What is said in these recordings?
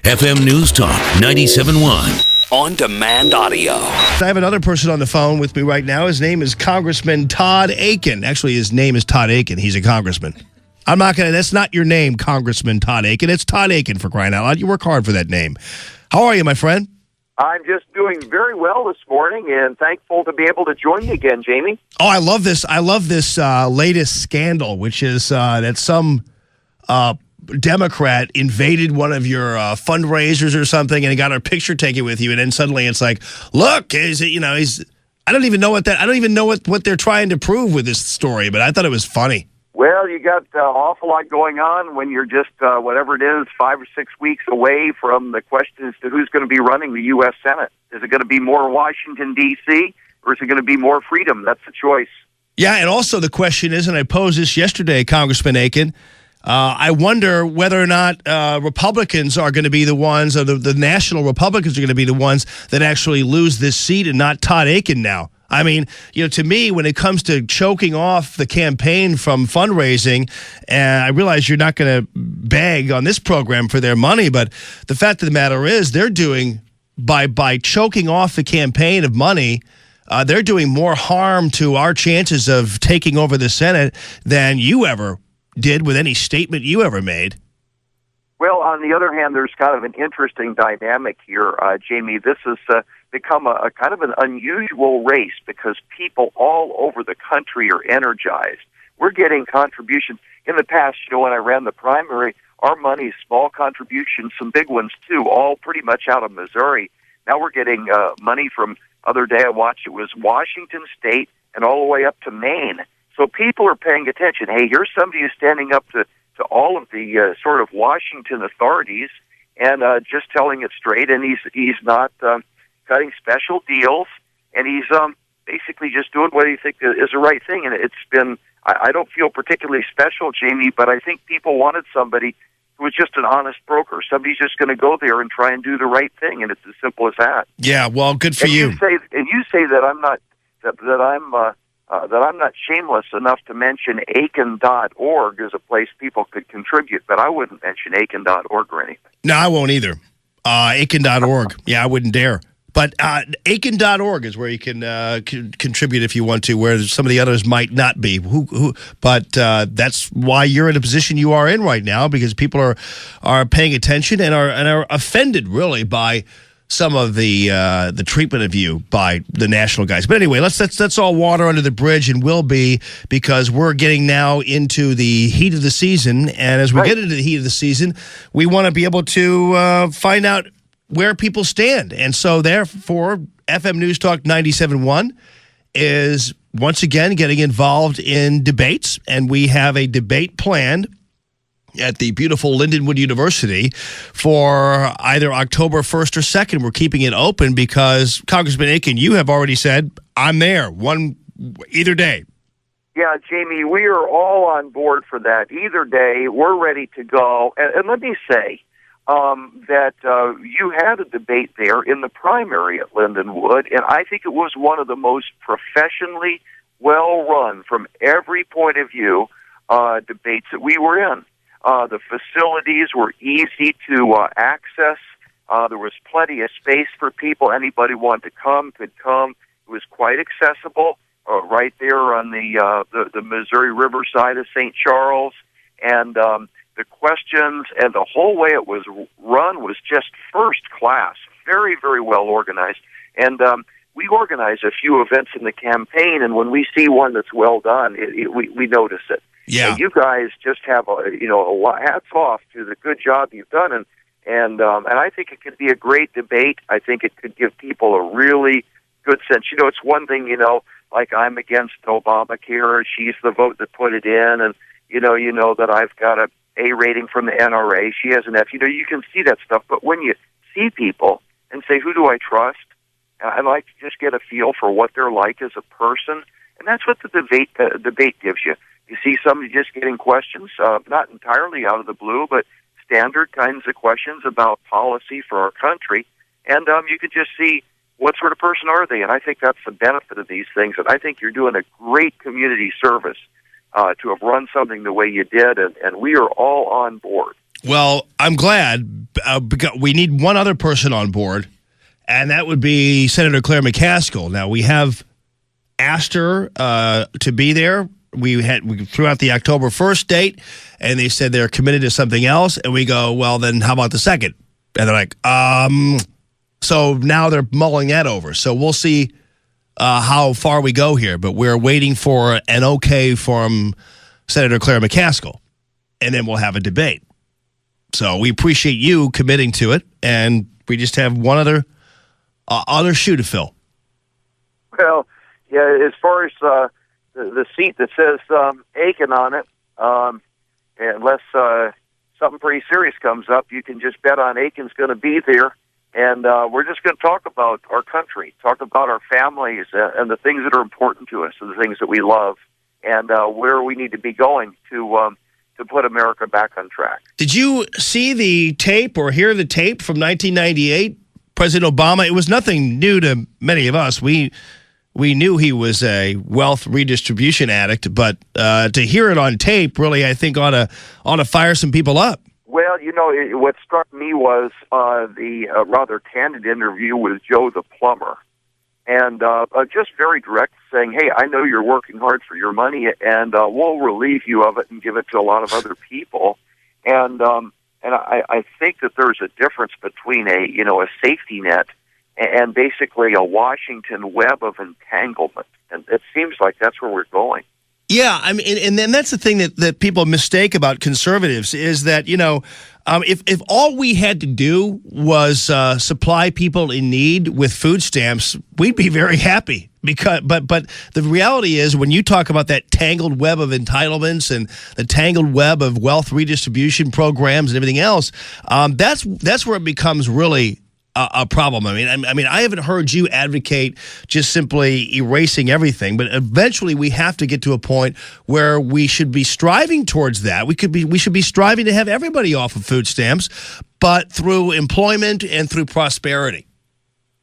FM News Talk 97.1. On-demand audio. I have another person on the phone with me right now. His name is Congressman Todd Akin. Actually, his name is Todd Akin. He's a congressman. That's not your name, Congressman Todd Akin. It's Todd Akin, for crying out loud. You work hard for that name. How are you, my friend? I'm just doing very well this morning and thankful to be able to join you again, Jamie. Oh, I love this. I love this latest scandal, which is that some Democrat invaded one of your fundraisers or something and got a picture taken with you, and then suddenly it's like, look, I don't even know what they're trying to prove with this story, but I thought it was funny. Well, you got an awful lot going on when you're just, whatever it is, 5 or 6 weeks away from the question as to who's going to be running the U.S. Senate. Is it going to be more Washington, D.C., or is it going to be more freedom? That's the choice. Yeah, and also the question is, and I posed this yesterday, Congressman Akin, I wonder whether or not Republicans are going to be the ones, or the national Republicans are going to be the ones that actually lose this seat and not Todd Akin now. I mean, to me, when it comes to choking off the campaign from fundraising, and I realize you're not going to beg on this program for their money, but the fact of the matter is they're doing, by choking off the campaign of money, they're doing more harm to our chances of taking over the Senate than you ever did with any statement you ever made. Well, on the other hand, there's kind of an interesting dynamic here, Jamie. This has become a kind of an unusual race because people all over the country are energized. We're getting contributions. In the past, when I ran the primary, our money, small contributions, some big ones too, all pretty much out of Missouri. Now we're getting money from, other day I watched, it was Washington State and all the way up to Maine. So people are paying attention. Hey, here's somebody who's standing up to all of the sort of Washington authorities and just telling it straight, and he's not cutting special deals, and he's basically just doing what he thinks is the right thing. And it's been, I don't feel particularly special, Jamie, but I think people wanted somebody who was just an honest broker. Somebody's just going to go there and try and do the right thing, and it's as simple as that. Yeah, well, good for you. You say that I'm not that I'm not shameless enough to mention Akin.org as a place people could contribute, but I wouldn't mention Akin.org or anything. No, I won't either. Akin.org. Yeah, I wouldn't dare. But Akin.org is where you can contribute if you want to, where some of the others might not be. But that's why you're in a position you are in right now, because people are paying attention and are offended, really, by some of the treatment of you by the national guys. But anyway, that's all water under the bridge, and will be, because we're getting now into the heat of the season. And as we get into the heat of the season, we want to be able to find out where people stand. And so therefore, FM News Talk 97.1 is once again getting involved in debates, and we have a debate planned at the beautiful Lindenwood University for either October 1st or 2nd. We're keeping it open because, Congressman Akin, you have already said, I'm there, either day. Yeah, Jamie, we are all on board for that. Either day, we're ready to go. And let me say that you had a debate there in the primary at Lindenwood, and I think it was one of the most professionally well-run, from every point of view, debates that we were in. The facilities were easy to access. There was plenty of space for people. Anybody wanted to come could come. It was quite accessible, right there on the Missouri River side of St. Charles. And the questions and the whole way it was run was just first class, very, very well organized. And we organize a few events in the campaign, and when we see one that's well done, we notice it. Yeah, and you guys just have a lot. Hats off to the good job you've done, and I think it could be a great debate. I think it could give people a really good sense. It's one thing, like I'm against Obamacare. She's the vote that put it in, and you know that I've got a A rating from the NRA. She has an F. You can see that stuff, but when you see people and say, who do I trust? I like to just get a feel for what they're like as a person, and that's what the debate gives you. You see somebody just getting questions, not entirely out of the blue, but standard kinds of questions about policy for our country, and you could just see what sort of person are they. And I think that's the benefit of these things, and I think you're doing a great community service to have run something the way you did, and we are all on board. Well, I'm glad because we need one other person on board, and that would be Senator Claire McCaskill. Now, we have asked her to be there. We threw out the October 1st date, and they said they're committed to something else. And we go, well, then how about the 2nd? And they're like, so now they're mulling that over. So we'll see how far we go here. But we're waiting for an okay from Senator Claire McCaskill, and then we'll have a debate. So we appreciate you committing to it, and we just have one other shoe to fill. Well, yeah, as far as the seat that says Akin on it, unless something pretty serious comes up, you can just bet on Akin's going to be there, and we're just going to talk about our country, talk about our families, and the things that are important to us, and the things that we love, and where we need to be going to put America back on track. Did you see the tape or hear the tape from 1998? President Obama, it was nothing new to many of us. We knew he was a wealth redistribution addict, but to hear it on tape really, I think, ought to fire some people up. Well, what struck me was the rather candid interview with Joe the plumber. And just very direct, saying, hey, I know you're working hard for your money, and we'll relieve you of it and give it to a lot of other people. And I think that there's a difference between a safety net and basically a Washington web of entanglement. And it seems like that's where we're going. Yeah, I mean, and then that's the thing that people mistake about conservatives is that, if all we had to do was supply people in need with food stamps, we'd be very happy. But the reality is, when you talk about that tangled web of entitlements and the tangled web of wealth redistribution programs and everything else, that's where it becomes really a problem. I mean, I haven't heard you advocate just simply erasing everything, but eventually we have to get to a point where we should be striving towards that. We should be striving to have everybody off of food stamps, but through employment and through prosperity.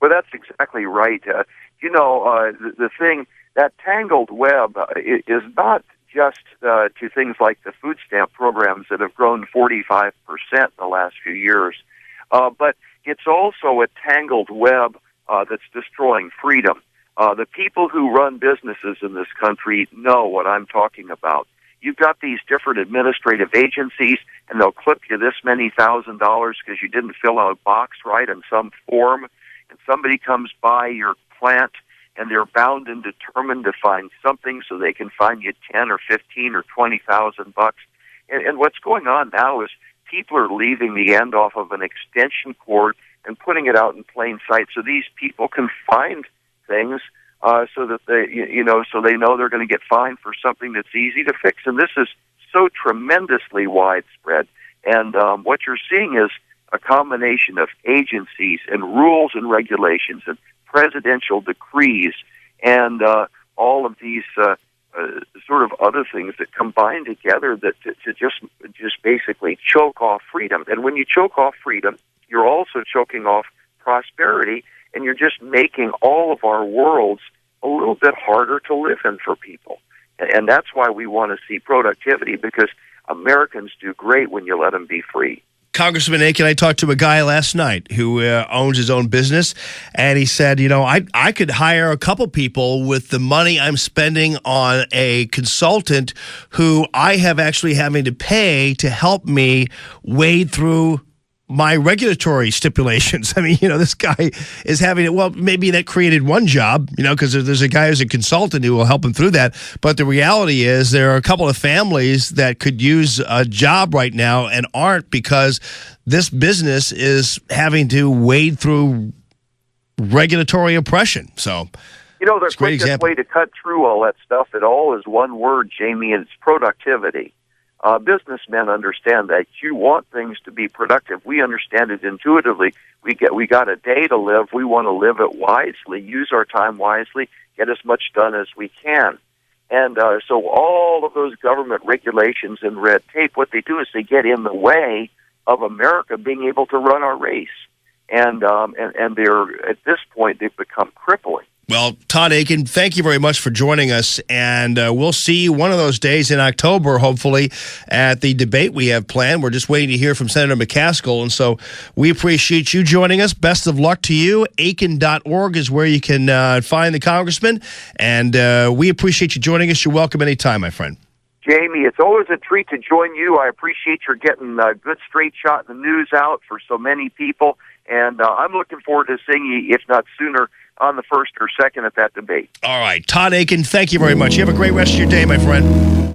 Well, that's exactly right. The thing, that tangled web is not just to things like the food stamp programs that have grown 45% in the last few years, but it's also a tangled web that's destroying freedom. The people who run businesses in this country know what I'm talking about. You've got these different administrative agencies, and they'll clip you this many $1,000 because you didn't fill out a box right on some form, and somebody comes by your plant, and they're bound and determined to find something so they can find you 10 or 15 or 20,000 bucks. And what's going on now is people are leaving the end off of an extension cord and putting it out in plain sight so these people can find things so that so they know they're going to get fined for something that's easy to fix. And this is so tremendously widespread. And what you're seeing is a combination of agencies and rules and regulations and presidential decrees and all of these sort of other things that combine together that to just basically choke off freedom. And when you choke off freedom, you're also choking off prosperity, and you're just making all of our worlds a little bit harder to live in for people. And that's why we want to see productivity, because Americans do great when you let them be free. Congressman Akin, I talked to a guy last night who owns his own business, and he said, I could hire a couple people with the money I'm spending on a consultant who I have actually having to pay to help me wade through my regulatory stipulations. I mean, this guy is having it. Well, maybe that created one job, because there's a guy who's a consultant who will help him through that. But the reality is there are a couple of families that could use a job right now and aren't, because this business is having to wade through regulatory oppression. So, the quickest way to cut through all that stuff, it all is one word, Jamie, and it's productivity. Businessmen understand that. You want things to be productive. We understand it intuitively. We got a day to live. We want to live it wisely, use our time wisely, get as much done as we can. And so all of those government regulations and red tape, what they do is they get in the way of America being able to run our race. And they're, at this point, they've become crippling. Well, Todd Akin, thank you very much for joining us, and we'll see you one of those days in October, hopefully, at the debate we have planned. We're just waiting to hear from Senator McCaskill, and so we appreciate you joining us. Best of luck to you. Akin.org is where you can find the congressman, and we appreciate you joining us. You're welcome anytime, my friend. Jamie, it's always a treat to join you. I appreciate your getting a good straight shot in the news out for so many people, and I'm looking forward to seeing you, if not sooner, on the 1st or 2nd at that debate. All right. Todd Akin, thank you very much. You have a great rest of your day, my friend.